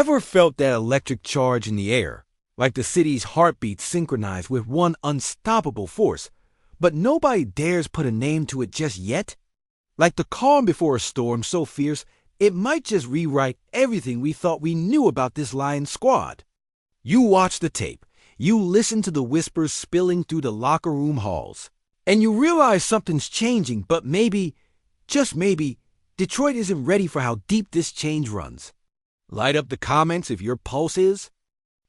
Ever felt that electric charge in the air, like the city's heartbeat synchronized with one unstoppable force, but nobody dares put a name to it just yet? Like the calm before a storm so fierce, it might just rewrite everything we thought we knew about this Lions squad. You watch the tape, you listen to the whispers spilling through the locker room halls, and you realize something's changing, but maybe, just maybe, Detroit isn't ready for how deep this change runs. Light up the comments if your pulse is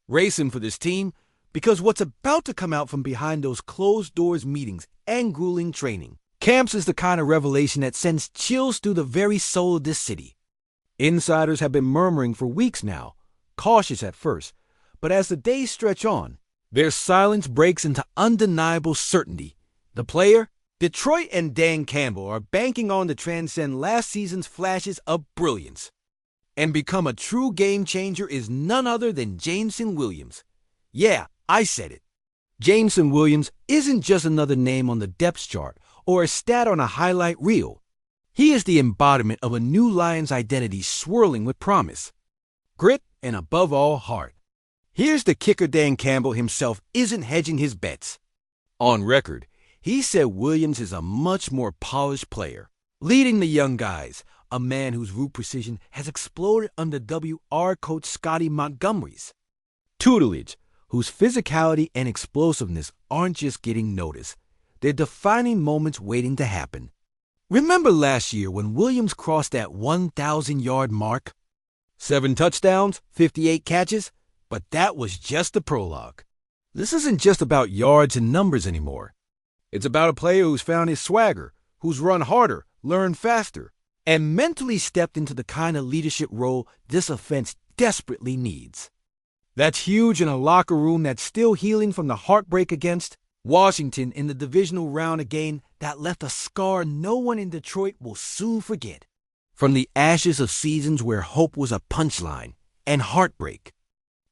racing for this team, because what's about to come out from behind those closed-doors meetings and grueling training camps is the kind of revelation that sends chills through the very soul of this city. Insiders have been murmuring for weeks now, cautious at first, but as the days stretch on, their silence breaks into undeniable certainty. The player, Detroit and Dan Campbell are banking on to transcend last season's flashes of brilliance and become a true game-changer is none other than Jameson Williams. Yeah, I said it. Jameson Williams isn't just another name on the depth chart or a stat on a highlight reel. He is the embodiment of a new Lions identity swirling with promise, grit, and above all, heart. Here's the kicker: Dan Campbell himself isn't hedging his bets. On record, he said Williams is a much more polished player, leading the young guys, a man whose route precision has exploded under WR coach Scotty Montgomery's tutelage, whose physicality and explosiveness aren't just getting noticed, they're defining moments waiting to happen. Remember last year when Williams crossed that 1,000-yard mark? 7 touchdowns, 58 catches, but that was just the prologue. This isn't just about yards and numbers anymore. It's about a player who's found his swagger, who's run harder, learned faster, and mentally stepped into the kind of leadership role this offense desperately needs. That's huge in a locker room that's still healing from the heartbreak against Washington in the divisional round, a game that left a scar no one in Detroit will soon forget. From the ashes of seasons where hope was a punchline and heartbreak,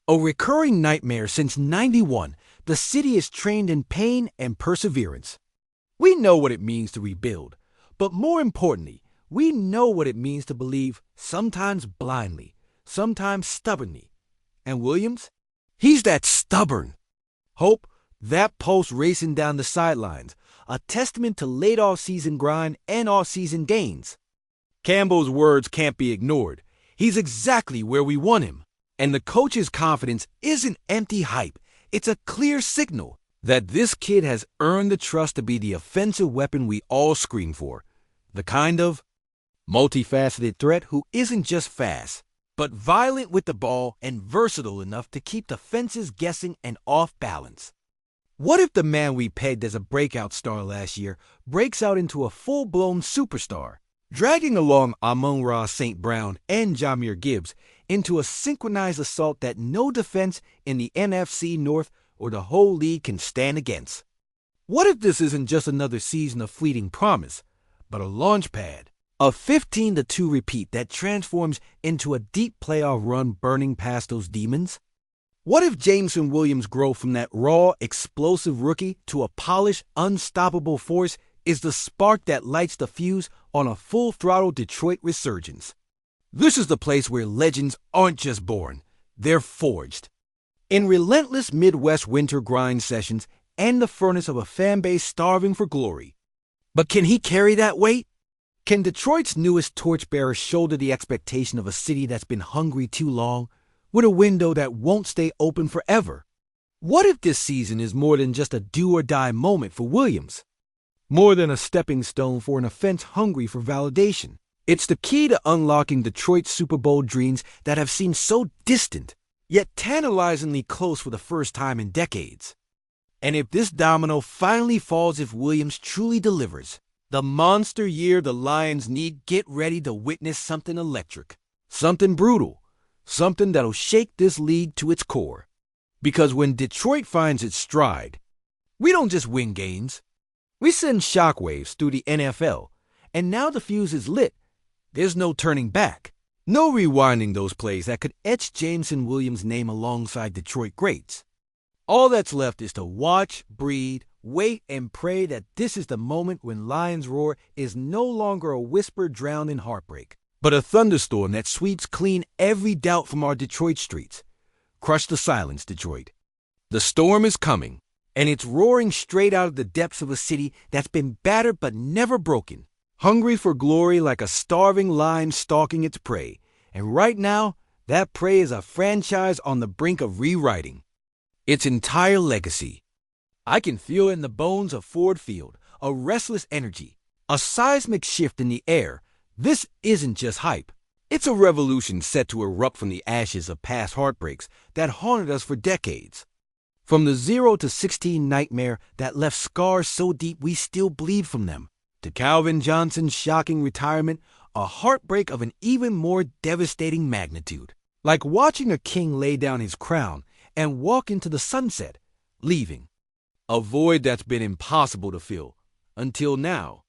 a recurring nightmare since '91, the city is trained in pain and perseverance. We know what it means to rebuild, but more importantly, we know what it means to believe, sometimes blindly, sometimes stubbornly. And Williams? He's that stubborn. Hope, that pulse racing down the sidelines, a testament to late off-season grind and off-season gains. Campbell's words can't be ignored. He's exactly where we want him. And the coach's confidence isn't empty hype. It's a clear signal that this kid has earned the trust to be the offensive weapon we all scream for. The kind of multifaceted threat who isn't just fast, but violent with the ball and versatile enough to keep defenses guessing and off balance. What if the man we pegged as a breakout star last year breaks out into a full-blown superstar, dragging along Amon-Ra St. Brown and Jahmyr Gibbs into a synchronized assault that no defense in the NFC North or the whole league can stand against? What if this isn't just another season of fleeting promise, but a launch pad, a 15-2 repeat that transforms into a deep playoff run burning past those demons? What if Jameson Williams' growth from that raw, explosive rookie to a polished, unstoppable force is the spark that lights the fuse on a full-throttle Detroit resurgence? This is the place where legends aren't just born, they're forged. In relentless Midwest winter grind sessions and the furnace of a fan base starving for glory. But can he carry that weight? Can Detroit's newest torchbearer shoulder the expectation of a city that's been hungry too long, with a window that won't stay open forever? What if this season is more than just a do-or-die moment for Williams? More than a stepping stone for an offense hungry for validation? It's the key to unlocking Detroit's Super Bowl dreams that have seemed so distant, yet tantalizingly close for the first time in decades. And if this domino finally falls, if Williams truly delivers the monster year the Lions need, get ready to witness something electric, something brutal, something that'll shake this league to its core. Because when Detroit finds its stride, we don't just win games. We send shockwaves through the NFL, and now the fuse is lit. There's no turning back, no rewinding those plays that could etch Jameson Williams' name alongside Detroit greats. All that's left is to watch, breathe, wait, and pray that this is the moment when Lions Roar is no longer a whisper drowned in heartbreak, but a thunderstorm that sweeps clean every doubt from our Detroit streets. Crush the silence, Detroit. The storm is coming, and it's roaring straight out of the depths of a city that's been battered but never broken, hungry for glory like a starving lion stalking its prey. And right now, that prey is a franchise on the brink of rewriting its entire legacy. I can feel in the bones of Ford Field a restless energy, a seismic shift in the air. This isn't just hype. It's a revolution set to erupt from the ashes of past heartbreaks that haunted us for decades. From the 0-16 nightmare that left scars so deep we still bleed from them, to Calvin Johnson's shocking retirement, a heartbreak of an even more devastating magnitude. Like watching a king lay down his crown and walk into the sunset, leaving a void that's been impossible to fill until now.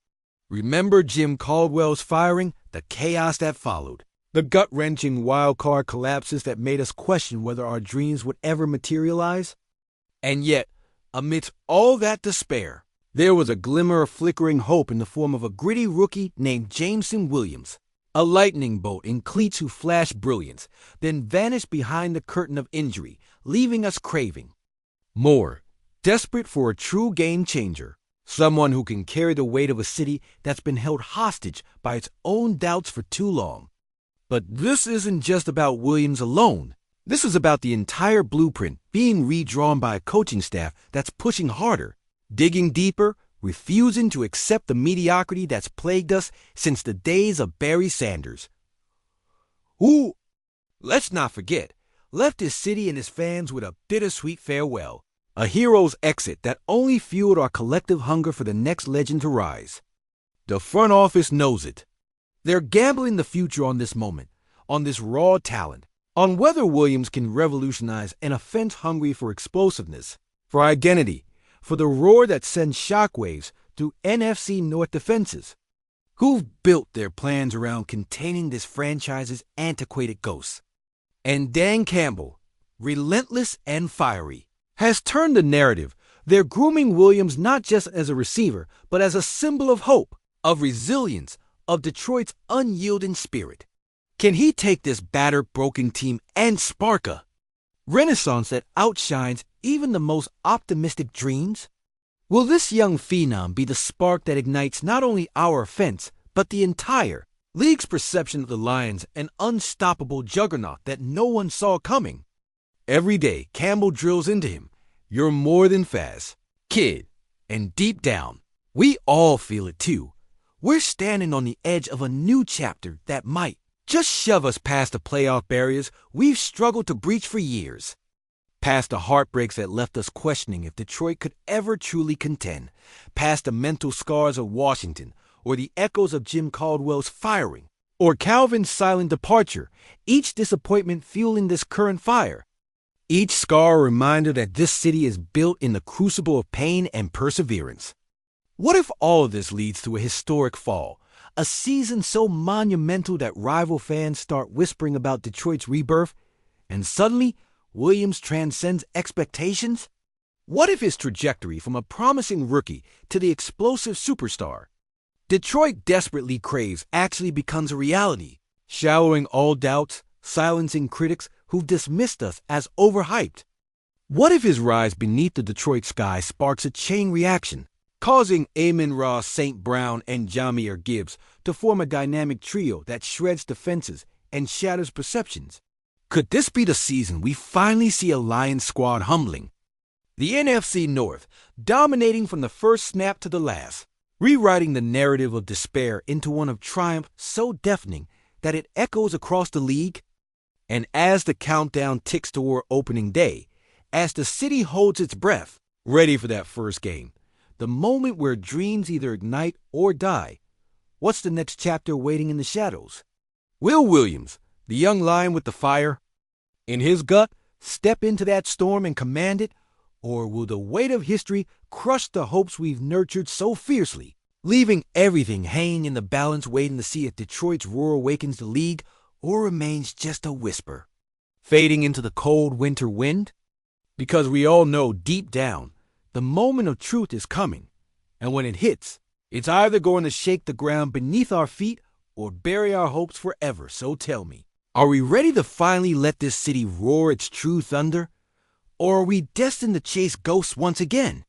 Remember Jim Caldwell's firing, the chaos that followed, the gut-wrenching wildcard collapses that made us question whether our dreams would ever materialize? And yet, amidst all that despair, there was a glimmer of flickering hope in the form of a gritty rookie named Jameson Williams, a lightning bolt in cleats who flashed brilliance, then vanished behind the curtain of injury, leaving us craving more, desperate for a true game-changer, someone who can carry the weight of a city that's been held hostage by its own doubts for too long. But this isn't just about Williams alone. This is about the entire blueprint being redrawn by a coaching staff that's pushing harder, digging deeper, refusing to accept the mediocrity that's plagued us since the days of Barry Sanders, who, let's not forget, left his city and his fans with a bittersweet farewell, a hero's exit that only fueled our collective hunger for the next legend to rise. The front office knows it. They're gambling the future on this moment, on this raw talent, on whether Williams can revolutionize an offense hungry for explosiveness, for identity, for the roar that sends shockwaves through NFC North defenses, who've built their plans around containing this franchise's antiquated ghosts. And Dan Campbell, relentless and fiery, has turned the narrative. They're grooming Williams not just as a receiver, but as a symbol of hope, of resilience, of Detroit's unyielding spirit. Can he take this battered, broken team and spark a renaissance that outshines even the most optimistic dreams? Will this young phenom be the spark that ignites not only our offense, but the entire league's perception of the Lions, an unstoppable juggernaut that no one saw coming? Every day, Campbell drills into him, "You're more than fast, kid." And deep down, we all feel it too. We're standing on the edge of a new chapter that might just shove us past the playoff barriers we've struggled to breach for years, past the heartbreaks that left us questioning if Detroit could ever truly contend, past the mental scars of Washington, or the echoes of Jim Caldwell's firing, or Calvin's silent departure, each disappointment fueling this current fire. Each scar a reminder that this city is built in the crucible of pain and perseverance. What if all of this leads to a historic fall, a season so monumental that rival fans start whispering about Detroit's rebirth, and suddenly Williams transcends expectations? What if his trajectory from a promising rookie to the explosive superstar Detroit desperately craves actually becomes a reality, shallowing all doubts, silencing critics who've dismissed us as overhyped? What if his rise beneath the Detroit sky sparks a chain reaction, causing Amon-Ra St. Brown and Jahmyr Gibbs to form a dynamic trio that shreds defenses and shatters perceptions? Could this be the season we finally see a Lions squad humbling the NFC North, dominating from the first snap to the last, rewriting the narrative of despair into one of triumph so deafening that it echoes across the league? And as the countdown ticks toward opening day, as the city holds its breath, ready for that first game, the moment where dreams either ignite or die, what's the next chapter waiting in the shadows? Will Williams, the young lion with the fire in his gut, step into that storm and command it? Or will the weight of history crush the hopes we've nurtured so fiercely, leaving everything hanging in the balance waiting to see if Detroit's roar awakens the league or remains just a whisper, fading into the cold winter wind? Because we all know deep down, the moment of truth is coming, and when it hits, it's either going to shake the ground beneath our feet or bury our hopes forever, so tell me, are we ready to finally let this city roar its true thunder? Or are we destined to chase ghosts once again?